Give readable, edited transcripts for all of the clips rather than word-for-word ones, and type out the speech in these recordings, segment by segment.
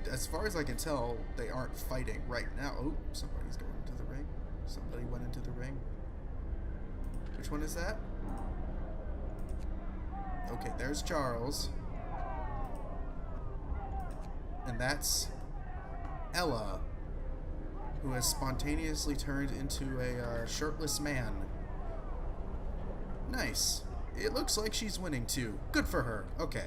as far as I can tell, they aren't fighting right now. Oh, somebody's going into the ring. Somebody went into the ring. Which one is that? Okay, there's Charles. And that's Ella, who has spontaneously turned into a shirtless man. Nice. It looks like she's winning too. Good for her. Okay.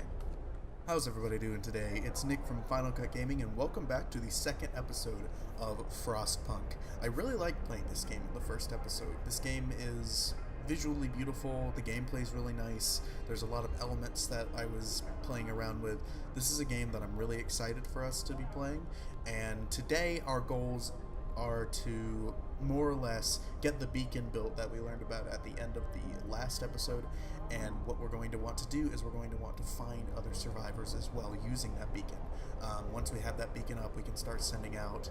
How's everybody doing today? It's Nick from Final Cut Gaming, and welcome back to the second episode of Frostpunk. I really liked playing this game in the first episode. This game is visually beautiful, the gameplay is really nice, there's a lot of elements that I was playing around with. This is a game that I'm really excited for us to be playing, and today our goals are to more or less get the beacon built that we learned about at the end of the last episode. And what we're going to want to do is we're going to want to find other survivors as well using that beacon. Once we have that beacon up, we can start sending out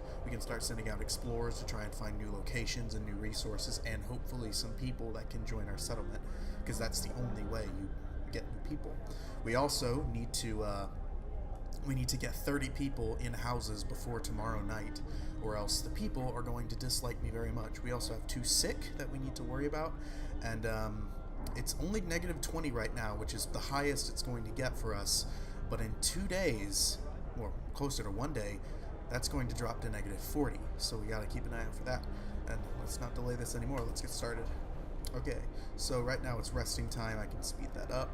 explorers to try and find new locations and new resources, and hopefully some people that can join our settlement, because that's the only way you get new people. We also need to get 30 people in houses before tomorrow night, or else the people are going to dislike me very much. We also have 2 sick that we need to worry about, and it's only -20 right now, which is the highest it's going to get for us, but in 2 days, or closer to 1 day, that's going to drop to -40, so we gotta keep an eye out for that. And let's not delay this anymore, let's get started. Okay, so right now it's resting time. I can speed that up.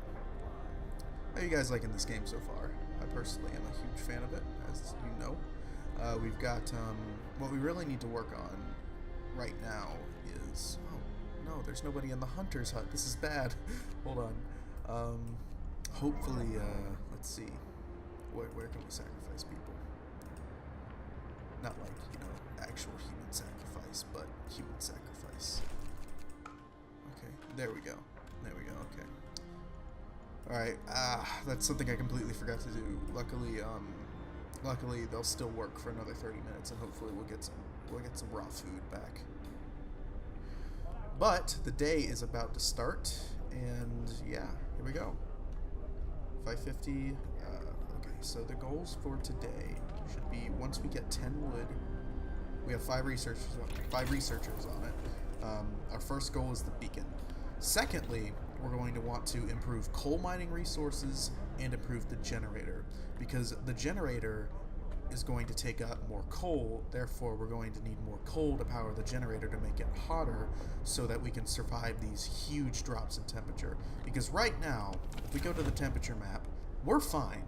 How are you guys liking this game so far? I personally am a huge fan of it, as you know. We've got, what we really need to work on right now is, no, there's nobody in the hunter's hut. This is bad. Hold on. Hopefully, let's see. Where can we sacrifice people? Not like, actual human sacrifice, but human sacrifice. Okay, there we go. There we go, okay. Alright, that's something I completely forgot to do. Luckily they'll still work for another 30 minutes, and hopefully we'll get some raw food back. But the day is about to start, and yeah, here we go. 550. Okay, so the goals for today should be, once we get 10 wood, we have 5 researchers on it. Our first goal is the beacon. Secondly, we're going to want to improve coal mining resources and improve the generator, because the generator is going to take up more coal, therefore we're going to need more coal to power the generator to make it hotter so that we can survive these huge drops in temperature. Because right now, if we go to the temperature map, we're fine,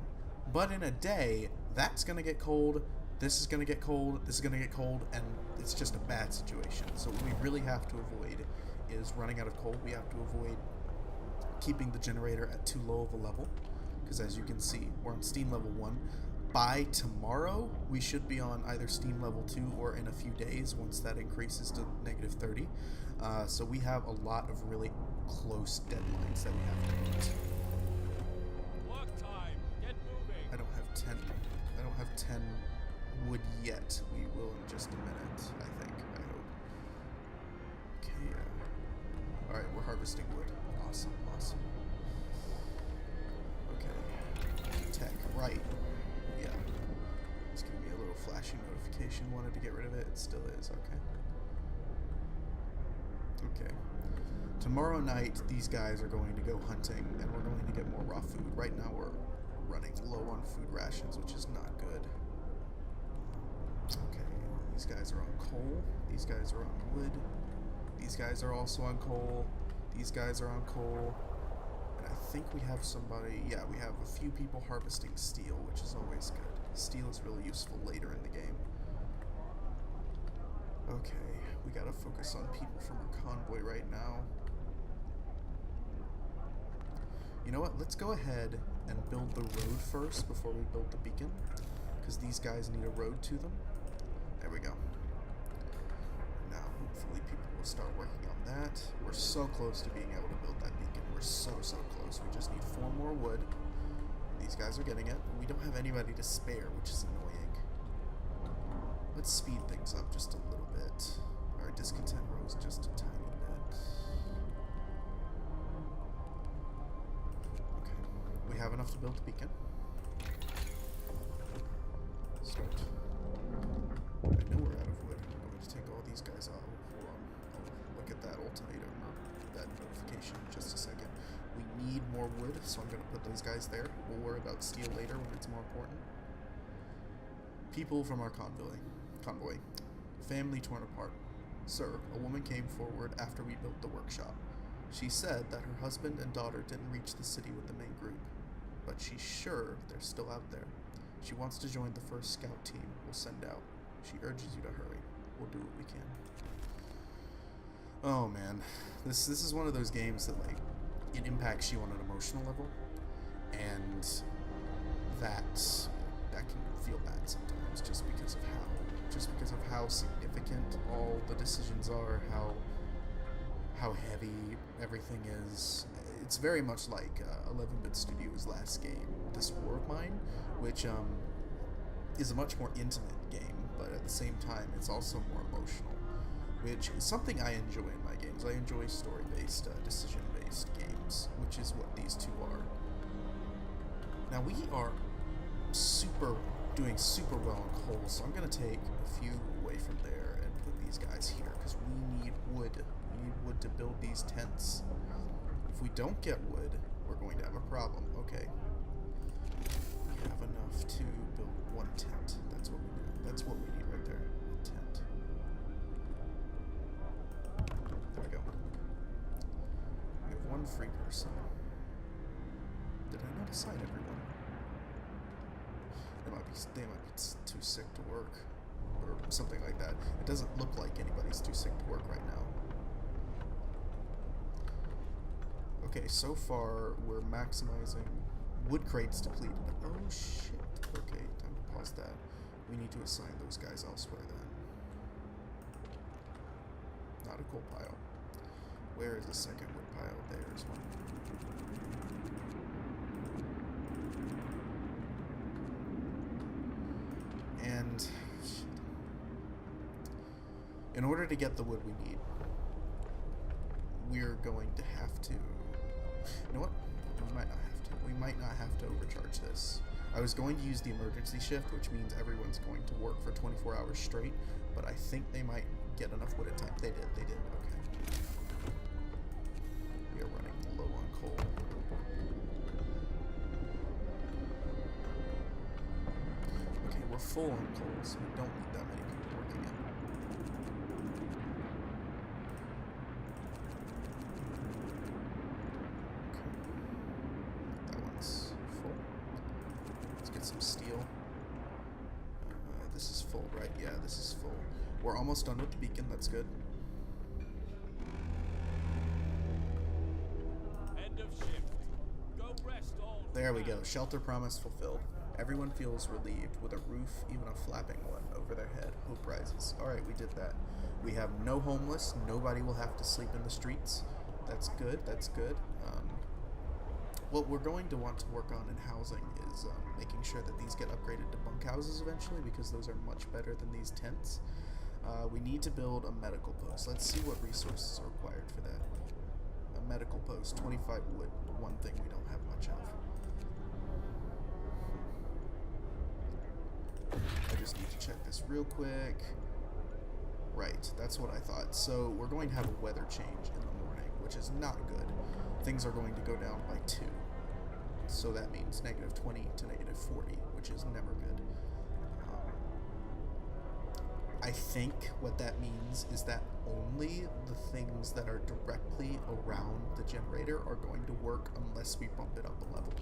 but in a day, that's going to get cold, this is going to get cold, this is going to get cold, and it's just a bad situation. So what we really have to avoid is running out of coal. We have to avoid keeping the generator at too low of a level, because as you can see, we're on steam level 1. By tomorrow, we should be on either steam level 2 or in a few days once that increases to -30. So we have a lot of really close deadlines that we have to meet. Walk time. Get moving. I don't have 10 wood yet. We will in just a minute, I think. I hope. Okay, alright, we're harvesting wood. Awesome, awesome. Okay. Tech, right. Yeah. It's giving me a little flashing notification. Wanted to get rid of it. It still is. Okay. Okay. Tomorrow night, these guys are going to go hunting, and we're going to get more raw food. Right now, we're running low on food rations, which is not good. Okay. These guys are on coal. These guys are on wood. These guys are also on coal. These guys are on coal. And I think we have somebody, yeah, we have a few people harvesting steel, which is always good. Steel is really useful later in the game. Okay, we gotta focus on people from our convoy right now. You know what, let's go ahead and build the road first before we build the beacon, because these guys need a road to them. There we go. Now, hopefully people will start working on that. We're so close to being able to build that beacon. We're so close. We just need 4 more wood. These guys are getting it. We don't have anybody to spare, which is annoying. Let's speed things up just a little bit. Our discontent rose just a tiny bit. Okay. We have enough to build the beacon. Start so I'm going to put those guys there. We'll worry about steel later when it's more important. People from our convoy. Family torn apart. Sir, a woman came forward after we built the workshop. She said that her husband and daughter didn't reach the city with the main group, but she's sure they're still out there. She wants to join the first scout team we'll send out. She urges you to hurry. We'll do what we can. Oh man, this is one of those games that, like, it impacts you on an emotional level, and that can feel bad sometimes just because of how significant all the decisions are, how heavy everything is. It's very much like 11-Bit Studios' last game, This War of Mine, which is a much more intimate game, but at the same time it's also more emotional, which is something I enjoy in my games. I enjoy story-based, decision-based games, which is what these two are. Now we are doing super well on coal, so I'm going to take a few away from there and put these guys here, because we need wood. We need wood to build these tents. If we don't get wood, we're going to have a problem. Okay. We have enough to build one tent. That's what we need. That's what we need right there. A tent. There we go. We have one free person. Did I not assign everyone? They might be too sick to work, or something like that. It doesn't look like anybody's too sick to work right now. Okay, so far we're maximizing wood crates depleted. Oh shit. Okay, time to pause that. We need to assign those guys elsewhere then. Not a coal pile. Where is the second wood pile? There's one. And in order to get the wood we need, we're going to have to... You know what? We might not have to. We might not have to overcharge this. I was going to use the emergency shift, which means everyone's going to work for 24 hours straight, but I think they might get enough wood at time. They did. Okay. We are running low on coal. Okay, we're full on coal, so we don't need that many people working it. Okay. That one's full. Let's get some steel. This is full, right? Yeah, this is full. We're almost done with the beacon, that's good. End of shift. Go rest all. There we go. Shelter promise fulfilled. Everyone feels relieved with a roof, even a flapping one, over their head. Hope rises. Alright, we did that. We have no homeless. Nobody will have to sleep in the streets. That's good. That's good. What we're going to want to work on in housing is making sure that these get upgraded to bunkhouses eventually, because those are much better than these tents. We need to build a medical post. Let's see what resources are required for that. A medical post, 25 wood. One thing we don't have much of. I just need to check this real quick. Right, that's what I thought. So we're going to have a weather change in the morning, which is not good. Things are going to go down by 2. So that means -20 to -40, which is never good. I think what that means is that only the things that are directly around the generator are going to work unless we bump it up a level,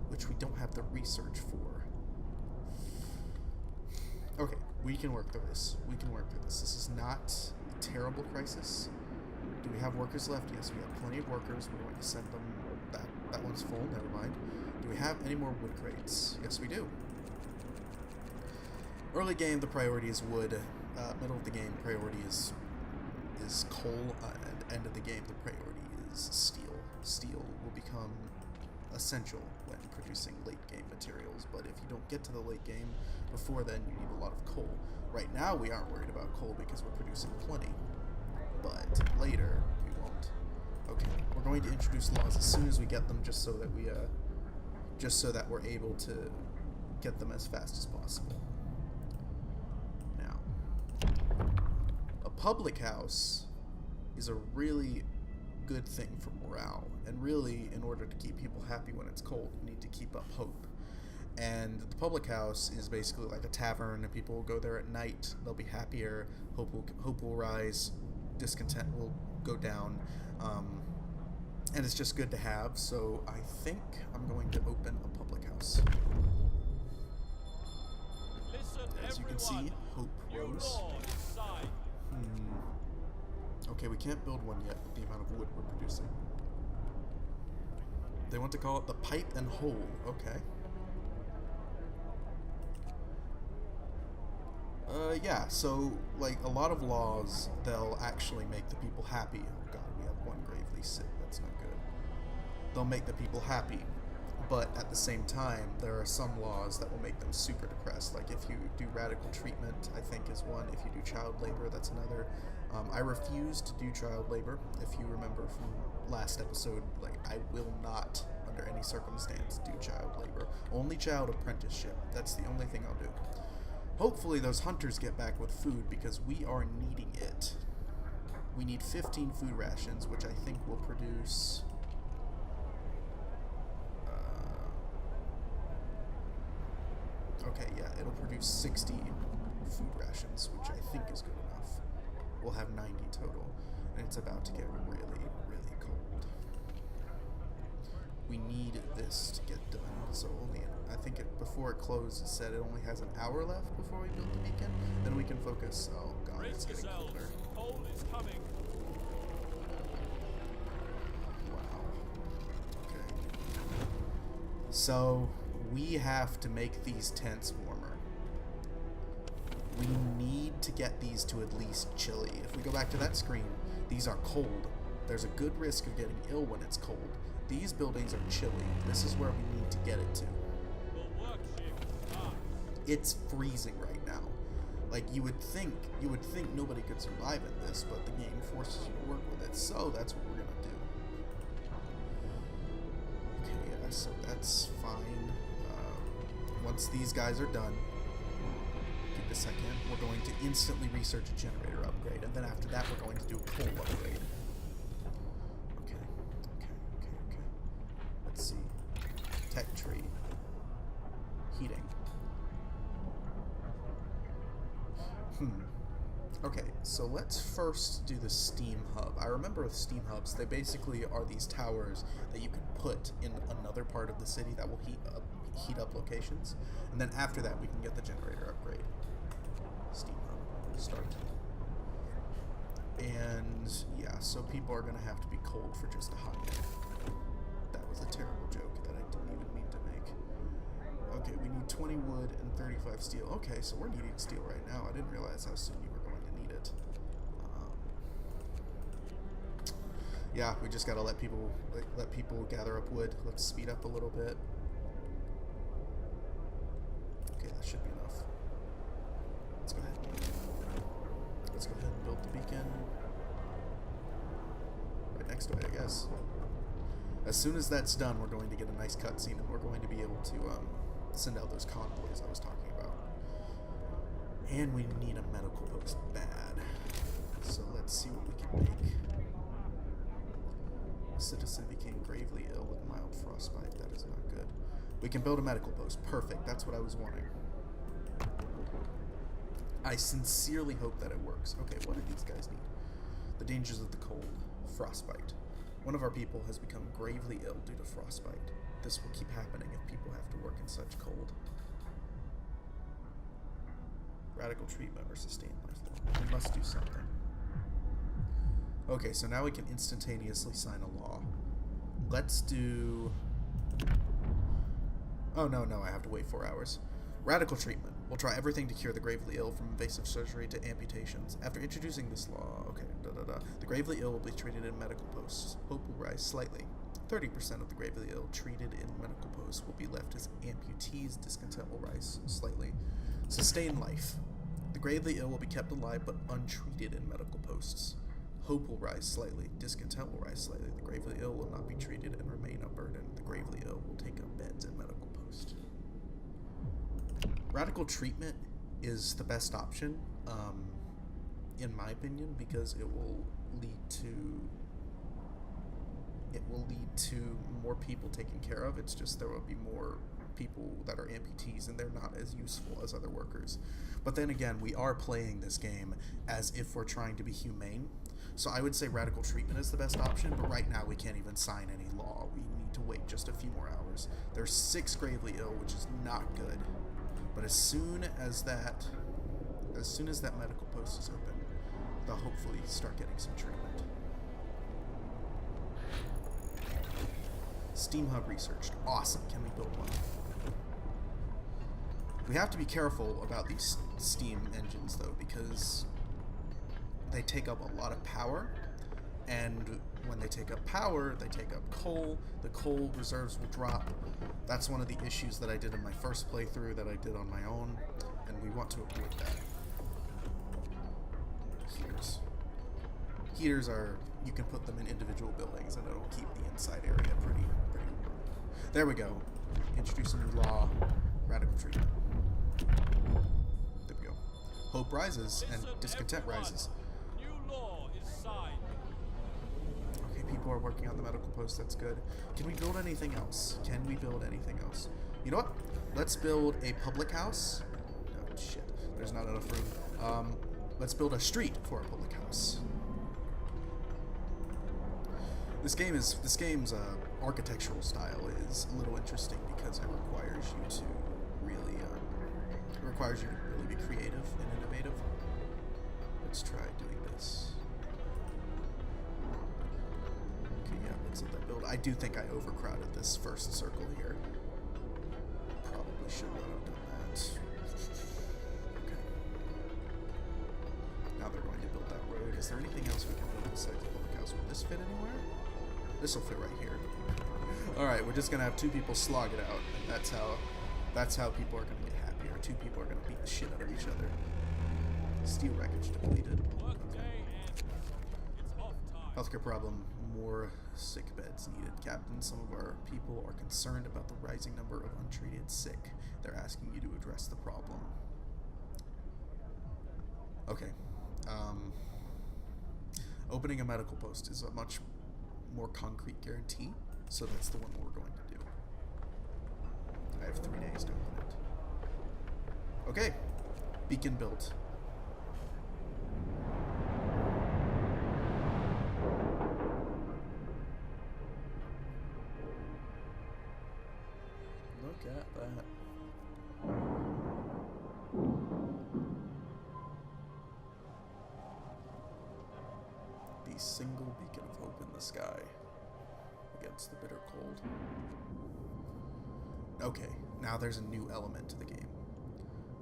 which we don't have the research for. Okay, we can work through this. We can work through this. This is not a terrible crisis. Do we have workers left? Yes, we have plenty of workers. We're going to send them. That one's full. Never mind. Do we have any more wood crates? Yes, we do. Early game, the priority is wood. Middle of the game, priority is coal. And end of the game, the priority is steel. Steel will become essential when producing late game materials, but if you don't get to the late game before then, you need a lot of coal. Right now, we aren't worried about coal because we're producing plenty, but later we won't. Okay, we're going to introduce laws as soon as we get them, just so that we're able to get them as fast as possible. Now, a public house is a really good thing for morale. And really, in order to keep people happy when it's cold, you need to keep up hope. And the public house is basically like a tavern, and people will go there at night. They'll be happier. Hope will rise. Discontent will go down. And it's just good to have. So I think I'm going to open a public house. Listen, As you can see, hope rose. Okay, we can't build one yet with the amount of wood we're producing. They want to call it the pipe and hole. Okay. Yeah, so, like, a lot of laws, they'll actually make the people happy. Oh god, we have one gravely sick. That's not good. They'll make the people happy. But at the same time, there are some laws that will make them super depressed. Like, if you do radical treatment, I think is one. If you do child labor, that's another. I refuse to do child labor. If you remember from last episode, like, I will not, under any circumstance, do child labor. Only child apprenticeship. That's the only thing I'll do. Hopefully those hunters get back with food, because we are needing it. We need 15 food rations, which I think will produce... okay, yeah, it'll produce 60 food rations, which I think is good enough. We'll have 90 total, and it's about to get really, really cold. We need this to get done, so only, I think before it closed, it said it only has an hour left before we build the beacon. Then we can focus. Oh god, it's getting colder. Cold is coming. Wow. Okay. So we have to make these tents warmer. We need to get these to at least chilly. If we go back to that screen, these are cold. There's a good risk of getting ill when it's cold. These buildings are chilly. This is where we need to get it to. It's freezing right now. Like, you would think nobody could survive in this, but the game forces you to work with it. So that's what we're gonna do. Okay, yeah, so that's fine. Once these guys are done, give it a second, we're going to instantly research a generator upgrade, and then after that we're going to do a coal upgrade. Okay. Let's see. Tech tree. Heating. Okay, so let's first do the steam hub. I remember with steam hubs, they basically are these towers that you can put in another part of the city that will heat up locations. And then after that, we can get the generator upgrade. Steam hub. Start. And yeah, so people are going to have to be cold for just a hot minute. That was a terrible joke that I didn't even mean to make. Okay, we need 20 wood and 35 steel. Okay, so we're needing steel right now. I didn't realize how soon you were going to need it. Yeah, we just gotta let people gather up wood. Let's speed up a little bit. Okay, that should be enough. Let's go ahead. Let's go ahead and build the beacon. Right next to it, I guess. As soon as that's done, we're going to get a nice cutscene, and we're going to be able to send out those convoys I was talking about. And we need a medical post bad. So let's see what we can make. A citizen became gravely ill with mild frostbite. That is not good. We can build a medical post. Perfect. That's what I was wanting. I sincerely hope that it works. Okay, what do these guys need? The dangers of the cold. Frostbite. One of our people has become gravely ill due to frostbite. This will keep happening if people have to work in such cold. Radical treatment or sustained life. We must do something. Okay, so now we can instantaneously sign a law. Let's do... Oh, no, I have to wait 4 hours. Radical treatment. We'll try everything to cure the gravely ill, from invasive surgery to amputations. After introducing this law, the gravely ill will be treated in medical posts. Hope will rise slightly. 30% of the gravely ill treated in medical posts will be left as amputees. Discontent will rise slightly. Sustain life. The gravely ill will be kept alive but untreated in medical posts. Hope will rise slightly. Discontent will rise slightly. The gravely ill will not be treated and remain a burden. The gravely ill will take up beds in medical posts. Radical treatment is the best option, in my opinion, because it will lead to it will lead to more people taken care of. It's just there will be more people that are amputees, and they're not as useful as other workers. But then again, we are playing this game as if we're trying to be humane. So I would say radical treatment is the best option, but right now we can't even sign any law. We need to wait just a few more hours. There's 6 gravely ill, which is not good. But as soon as that medical post is open, they'll hopefully start getting some treatment. Steam hub researched. Awesome. Can we build one? We have to be careful about these steam engines, though, because they take up a lot of power, and when they take up power, they take up coal. The coal reserves will drop. That's one of the issues that I did in my first playthrough that I did on my own, and we want to avoid that. Heaters. Heaters are, you can put them in individual buildings, and it'll keep the inside area pretty warm. There we go. Introduce a new law. Radical treatment. There we go. Hope rises and discontent rises. New law is signed. Okay, people are working on the medical post. That's good. Can we build anything else? Can we build anything else? You know what? Let's build a public house. Oh, shit. There's not enough room. Let's build a street for a public house. This game's architectural style is a little interesting because it requires you to really be creative and innovative. Let's try doing this. Okay, yeah, let's let that build. I do think I overcrowded this first circle here. Probably should not have done that. Okay. Now they're going to build that road. Is there anything else we can build besides the public house? Will this fit anywhere? This will fit right here. Alright, we're just gonna have 2 people slog it out. And that's how people are gonna get happier. 2 people are gonna beat the shit out of each other. Steel wreckage depleted. Workday ends. It's off time. Healthcare problem. More sick beds needed. Captain, some of our people are concerned about the rising number of untreated sick. They're asking you to address the problem. Okay. Opening a medical post is a much more concrete guarantee, so that's the one we're going to do. I have 3 days to open it. Okay, beacon built. Look at that. The single beacon of hope in the sky against the bitter cold. Okay, now there's a new element to the game.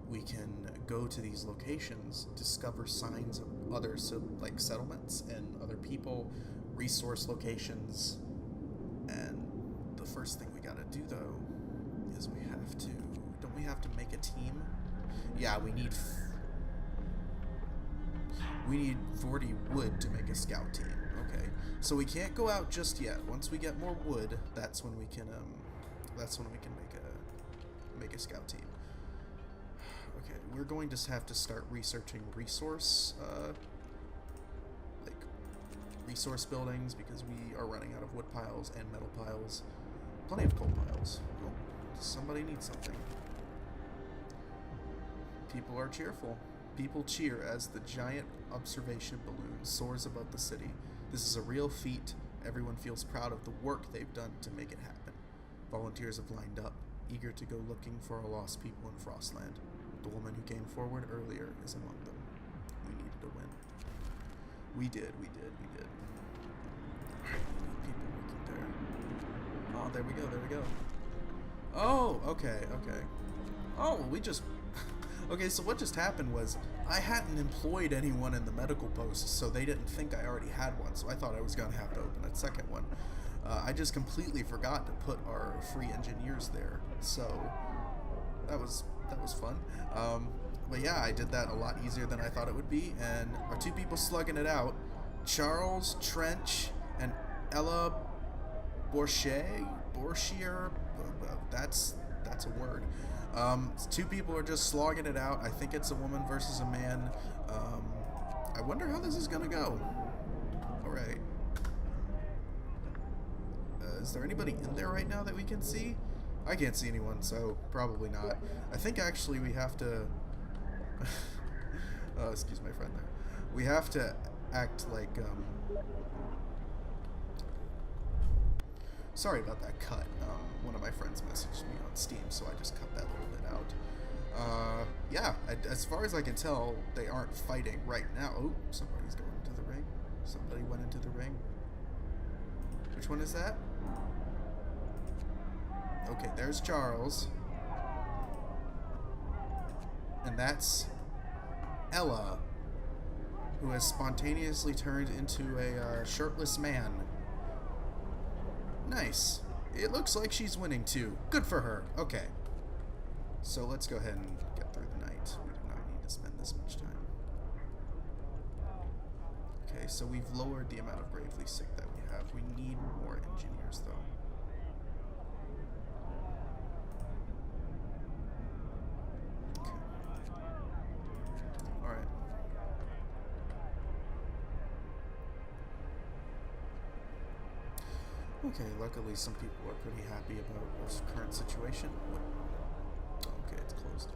We can go to these locations, discover signs of other settlements and other people, resource locations, and the first thing we gotta do though is don't we have to make a team? Yeah, we need 40 wood to make a scout team. Okay, so we can't go out just yet. Once we get more wood, that's when we can make a scout team. Okay, we're going to have to start researching resource buildings because we are running out of wood piles and metal piles. Plenty of coal piles. Oh, somebody needs something. People are cheerful. People cheer as the giant observation balloon soars above the city. This is a real feat. Everyone feels proud of the work they've done to make it happen. Volunteers have lined up, eager to go looking for our lost people in Frostland. The woman who came forward earlier is among them. We needed a win. We did. Alright, people working there. Oh, there we go. Oh, okay. Oh, we just... Okay, so what just happened was I hadn't employed anyone in the medical post, so they didn't think I already had one, so I thought I was going to have to open a second one. I just completely forgot to put our free engineers there, so that was fun. But yeah, I did that a lot easier than I thought it would be, and our 2 people slugging it out, Charles Trench and Ella Bourchier, that's a word. 2 people are just slogging it out. I think it's a woman versus a man. I wonder how this is gonna go. Alright. Is there anybody in there right now that we can see? I can't see anyone, so probably not. I think actually we have to... oh, excuse my friend there. We have to act like, Sorry about that cut. One of my friends messaged me on Steam, so I just cut that little bit out. Yeah, as far as I can tell, they aren't fighting right now. Oh, somebody's going into the ring. Somebody went into the ring. Which one is that? Okay, there's Charles. And that's Ella, who has spontaneously turned into a shirtless man. Nice. It looks like she's winning too. Good for her. Okay. So let's go ahead and get through the night. We do not need to spend this much time. Okay, so we've lowered the amount of gravely sick that we have. We need more engineers though. Okay. Alright. Okay, luckily some people are pretty happy about our current situation. Okay, it's closed.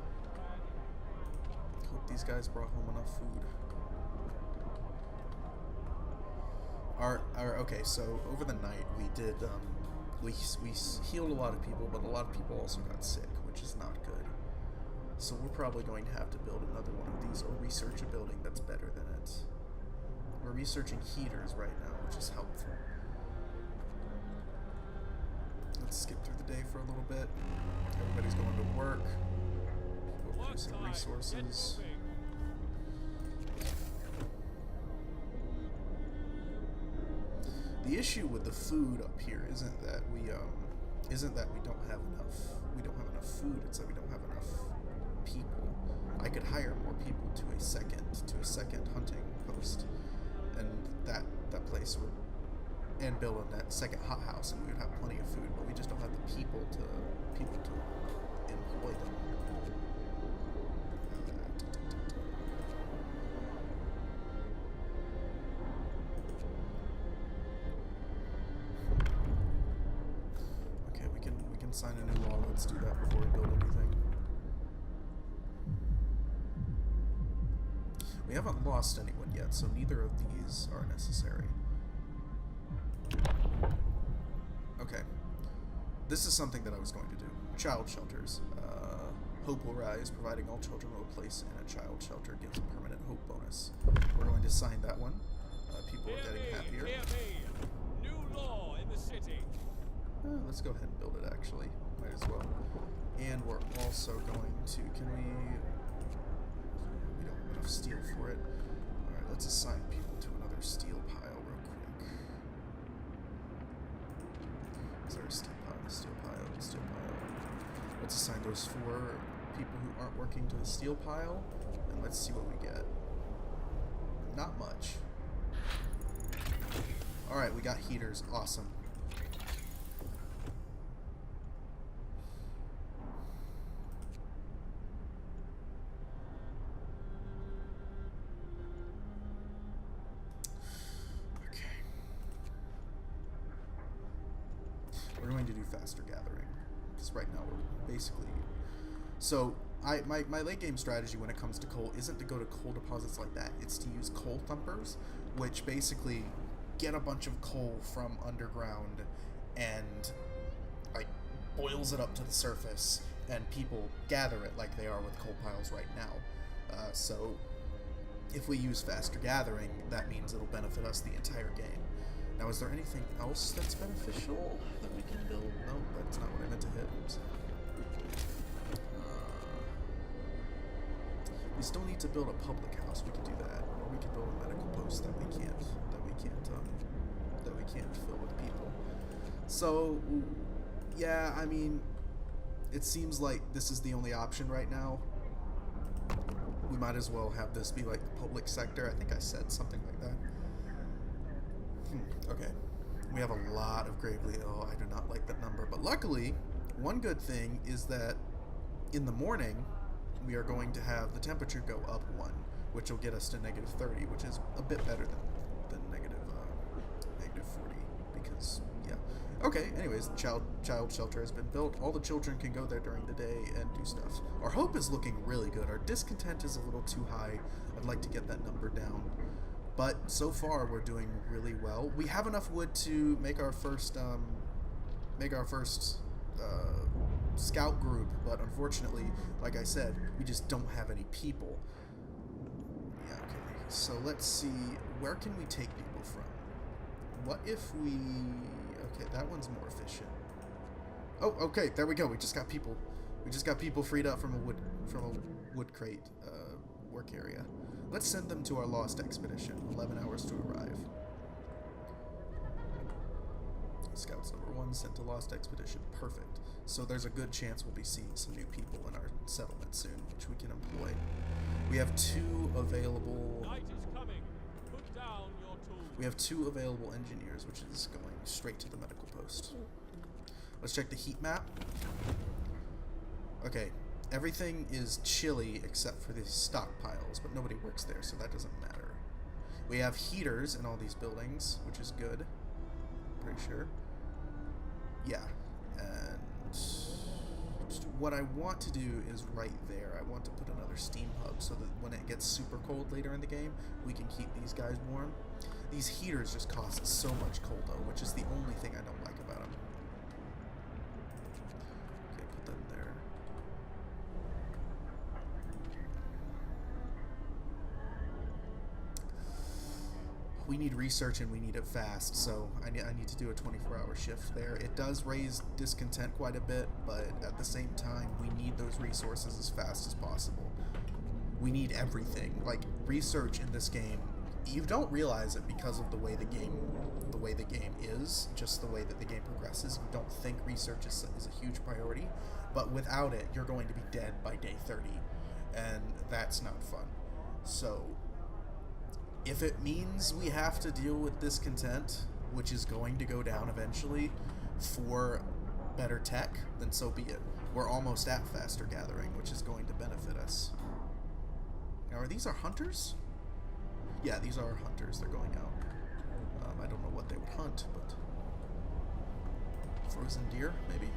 Hope these guys brought home enough food. Okay, so over the night we did, we healed a lot of people, but a lot of people also got sick, which is not good. So we're probably going to have to build another one of these, or research a building that's better than it. We're researching heaters right now, which is helpful. Let's skip through the day for a little bit. Everybody's going to work. We're producing resources. The issue with the food up here isn't that we don't have enough food. It's that we don't have enough people. I could hire more people to a second hunting post, and that place would, and build on that second hothouse, and we would have plenty of food. But we just don't have the people to employ them. Sign a new law. Let's do that before we build anything. We haven't lost anyone yet, so neither of these are necessary. Okay. This is something that I was going to do. Child shelters. Hope will rise, providing all children with a place in a child shelter gives a permanent hope bonus. We're going to sign that one. People are getting happier. Hear me. New law in the city. Let's go ahead and build it, actually. Might as well. And we're also going to... We don't have enough steel for it. Alright, let's assign people to another steel pile real quick. Is there a steel pile? Steel pile, steel pile. Let's assign those 4 people who aren't working to the steel pile, and let's see what we get. Not much. Alright, we got heaters. Awesome. We're going to do faster gathering, because right now we're basically... So, my late game strategy when it comes to coal isn't to go to coal deposits like that, it's to use coal thumpers, which basically get a bunch of coal from underground and like boils it up to the surface, and people gather it like they are with coal piles right now. So, if we use faster gathering, that means it'll benefit us the entire game. Now, is there anything else that's beneficial that we can build? No, that's not what I meant to hit. Oops. We still need to build a public house. We can do that, or we can build a medical post that we can't fill with people. So, yeah, I mean, it seems like this is the only option right now. We might as well have this be like the public sector. I think I said something like that. Okay, we have a lot of gravely ill. I do not like that number, but luckily, one good thing is that in the morning, we are going to have the temperature go up 1, which will get us to -30, which is a bit better than negative 40, because Yeah. Okay, anyways, the child shelter has been built. All the children can go there during the day and do stuff. Our hope is looking really good. Our discontent is a little too high. I'd like to get that number down. But so far, we're doing really well. We have enough wood to make our first scout group, but unfortunately, like I said, we just don't have any people. Yeah, okay. So let's see, where can we take people from? What if we... Okay, that one's more efficient. Oh, okay, there we go. We just got people. We just got people freed up from a wood crate work area. Let's send them to our lost expedition. 11 hours to arrive. Scouts number 1 sent to lost expedition. Perfect. So there's a good chance we'll be seeing some new people in our settlement soon, which we can employ. We have 2 available... Night is coming. Put down your tools. We have 2 available engineers, which is going straight to the medical post. Let's check the heat map. Okay, everything is chilly except for these stockpiles, but nobody works there, so that doesn't matter. We have heaters in all these buildings, which is good. Pretty sure. Yeah, and what I want to do is right there. I want to put another steam hub so that when it gets super cold later in the game, we can keep these guys warm. These heaters just cost so much coal though, which is the only thing I don't like about them. Okay, put them there. We need research and we need it fast, so I need to do a 24-hour shift there. It does raise discontent quite a bit, but at the same time, we need those resources as fast as possible. We need everything. Like, research in this game, you don't realize it because of the way the game is, just the way that the game progresses. You don't think research is a huge priority, but without it, you're going to be dead by day 30, and that's not fun. So... if it means we have to deal with discontent, which is going to go down eventually, for better tech, then so be it. We're almost at faster gathering, which is going to benefit us. Now, are these our hunters? Yeah, these are our hunters. They're going out. I don't know what they would hunt, but... frozen deer, maybe?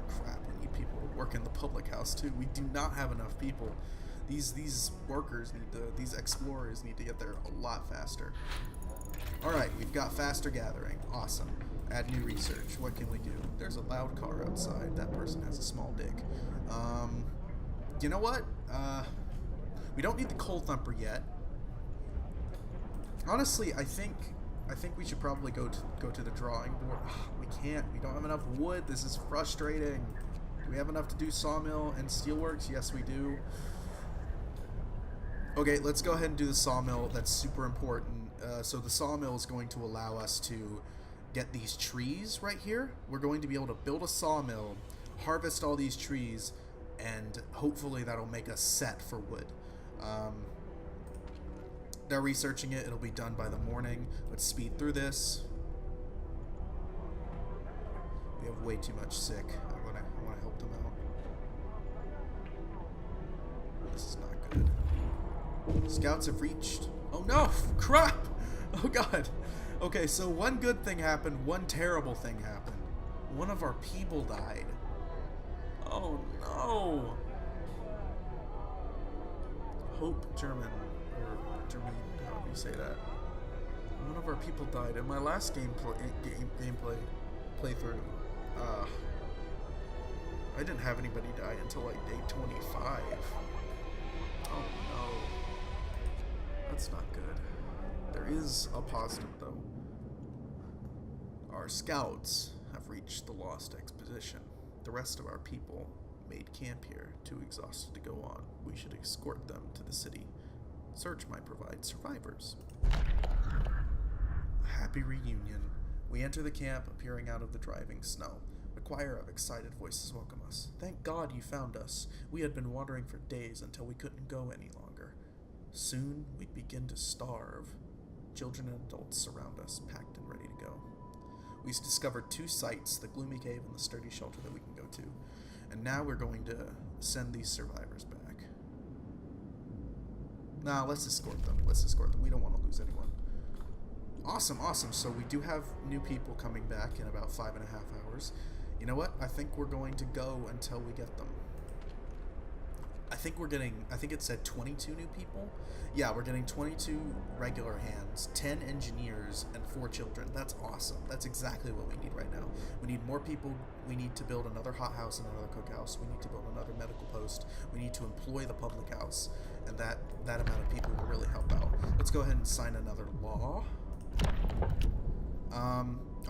Crap, we need people to work in the public house, too. We do not have enough people. These workers these explorers need to get there a lot faster. Alright, we've got faster gathering. Awesome. Add new research. What can we do? There's a loud car outside. That person has a small dick. You know what? We don't need the coal thumper yet. Honestly, I think we should probably go to the drawing board. We can't. We don't have enough wood. This is frustrating. Do we have enough to do sawmill and steelworks? Yes, we do. Okay, let's go ahead and do the sawmill. That's super important. So the sawmill is going to allow us to get these trees right here. We're going to be able to build a sawmill, harvest all these trees, and hopefully that'll make us set for wood. They're researching it. It'll be done by the morning. Let's speed through this. We have way too much sick. I want to help them out. This is not good. Scouts have reached. Oh no! Crap! Oh god! Okay, so one good thing happened, one terrible thing happened. One of our people died. Oh no! Hope German, or German, however you say that. One of our people died in my last gameplay playthrough. I didn't have anybody die until like day 25. Oh no. That's not good. There is a positive though. Our scouts have reached the lost expedition. The rest of our people made camp here, too exhausted to go on. We should escort them to the city. Search might provide survivors. A happy reunion. We enter the camp, appearing out of the driving snow. A choir of excited voices welcome us. Thank God you found us. We had been wandering for days until we couldn't go any longer. Soon we'd begin to starve. Children and adults surround us, packed and ready to go. We've discovered 2 sites, the gloomy cave and the sturdy shelter that we can go to. And now we're going to send these survivors back. Nah, let's escort them. Let's escort them. We don't want to lose anyone. Awesome, awesome. So we do have new people coming back in about 5.5 hours. You know what? I think we're going to go until we get them. I think it said 22 new people. Yeah, we're getting 22 regular hands, 10 engineers, and 4 children. That's awesome. That's exactly what we need right now. We need more people. We need to build another hothouse and another cookhouse. We need to build another medical post. We need to employ the public house. And that amount of people will really help out. Let's go ahead and sign another law.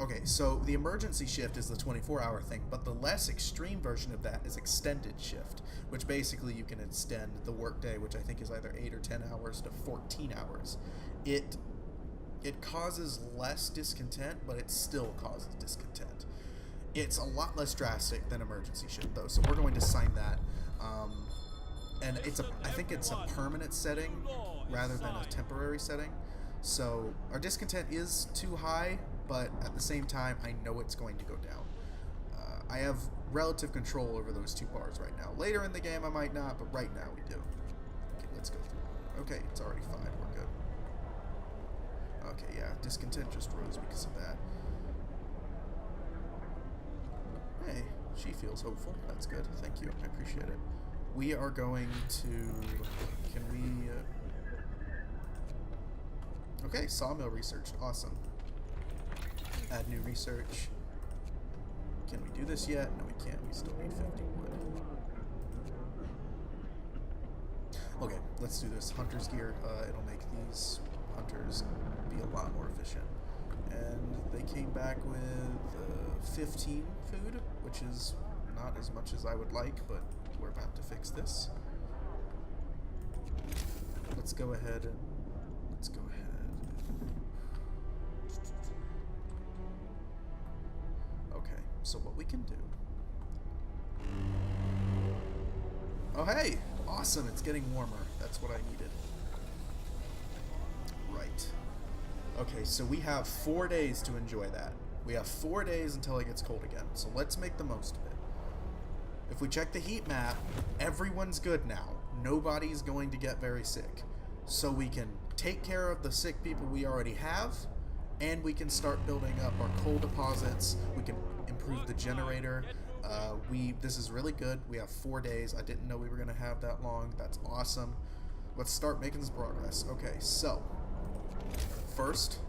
Okay, so the emergency shift is the 24-hour thing, but the less extreme version of that is extended shift, which basically you can extend the workday, which I think is either 8 or 10 hours, to 14 hours. It causes less discontent, but it still causes discontent. It's a lot less drastic than emergency shift, though, so we're going to sign that. And I think it's a permanent setting rather than a temporary setting. So our discontent is too high, but at the same time, I know it's going to go down. I have relative control over those 2 bars right now. Later in the game, I might not, but right now we do. Okay, let's go through. Okay, it's already 5. We're good. Okay, yeah, discontent just rose because of that. Hey, she feels hopeful. That's good. Thank you. I appreciate it. We are going to... Can we... Okay, sawmill researched. Awesome. Add new research. Can we do this yet? No, we can't. We still need 50 wood. Okay, let's do this. Hunter's gear. It'll make these hunters be a lot more efficient. And they came back with 15 food, which is not as much as I would like, but we're about to fix this. Let's go ahead and... Okay, so what we can do... Oh, hey! Awesome, it's getting warmer. That's what I needed. Right. Okay, so we have 4 days to enjoy that. We have 4 days until it gets cold again, so let's make the most of it. If we check the heat map, everyone's good now. Nobody's going to get very sick. So we can take care of the sick people we already have, and we can start building up our coal deposits. We can improve the generator. This is really good. We have 4 days. I didn't know we were going to have that long. That's awesome. Let's start making some progress. Okay, so first,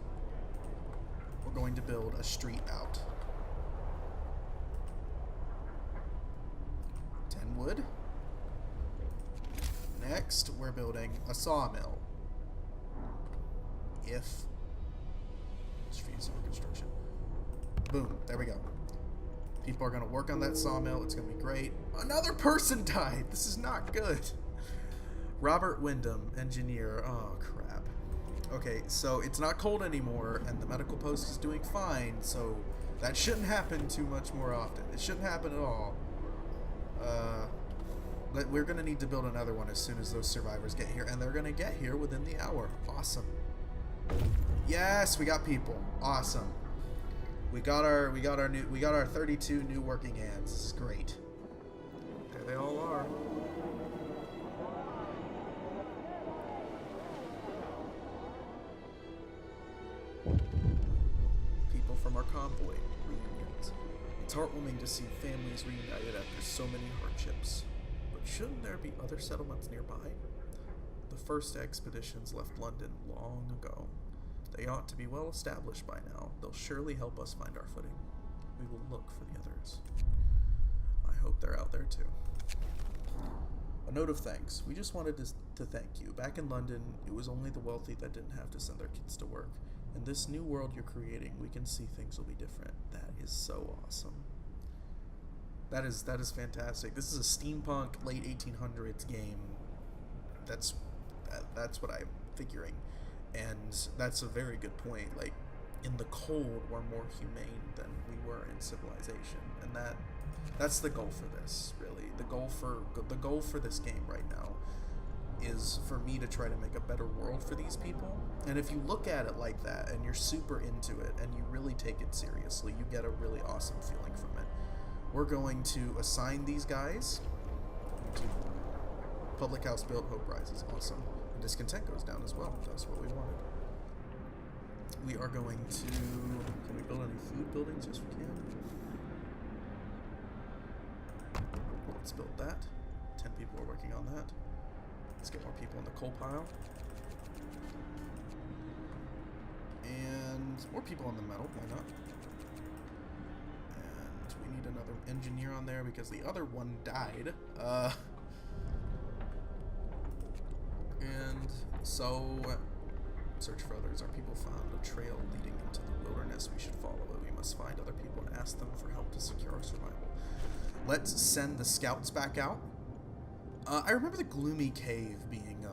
we're going to build a street out. 10 wood. Next, we're building a sawmill. If streets under construction. Boom, there we go. People are going to work on that sawmill. It's going to be great. Another person died. This is not good. Robert Wyndham, engineer. Oh, crap. Okay, so it's not cold anymore, and the medical post is doing fine, so that shouldn't happen too much more often. It shouldn't happen at all. But we're going to need to build another one as soon as those survivors get here, and they're going to get here within the hour. Awesome. Yes, we got people. Awesome. We got our 32 new working hands. This is great. There they all are. People from our convoy reunions. It's heartwarming to see families reunited after so many hardships. But shouldn't there be other settlements nearby? The first expeditions left London long ago. They ought to be well established by now. They'll surely help us find our footing. We will look for the others. I hope they're out there too. A note of thanks. We just wanted to thank you. Back in London, it was only the wealthy that didn't have to send their kids to work. In this new world you're creating, we can see things will be different. That is so awesome. That is fantastic. This is a steampunk late 1800s game. That's what I'm figuring. And that's a very good point. Like, in the cold, we're more humane than we were in civilization, and that's the goal for this. Really, the goal for this game right now is for me to try to make a better world for these people. And if you look at it like that, and you're super into it, and you really take it seriously, you get a really awesome feeling from it. We're going to assign these guys to public house built. Hope rises. Awesome. Discontent goes down as well. That's what we wanted. we are going to... Can we build any food buildings? Yes, we can. Let's build that. 10 people are working on that. Let's get more people in the coal pile. And more people on the metal, why not? And we need another engineer on there because the other one died. And so, search for others. Our people found a trail leading into the wilderness. We should follow it. We must find other people and ask them for help to secure our survival. Let's send the scouts back out. I remember the gloomy cave being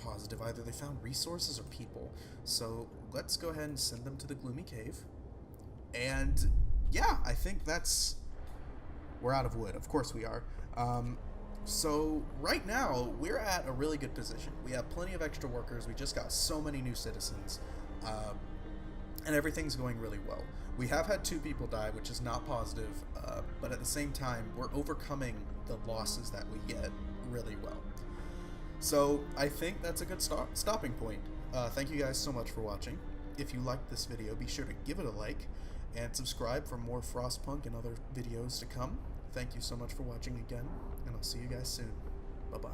positive. Either they found resources or people. So let's go ahead and send them to the gloomy cave. And yeah, I think that's... We're out of wood. Of course we are. So right now, we're at a really good position. We have plenty of extra workers. We just got so many new citizens. And everything's going really well. We have had 2 people die, which is not positive. But at the same time, we're overcoming the losses that we get really well. So I think that's a good stopping point. Thank you guys so much for watching. If you liked this video, be sure to give it a like and subscribe for more Frostpunk and other videos to come. Thank you so much for watching again, and I'll see you guys soon. Bye-bye.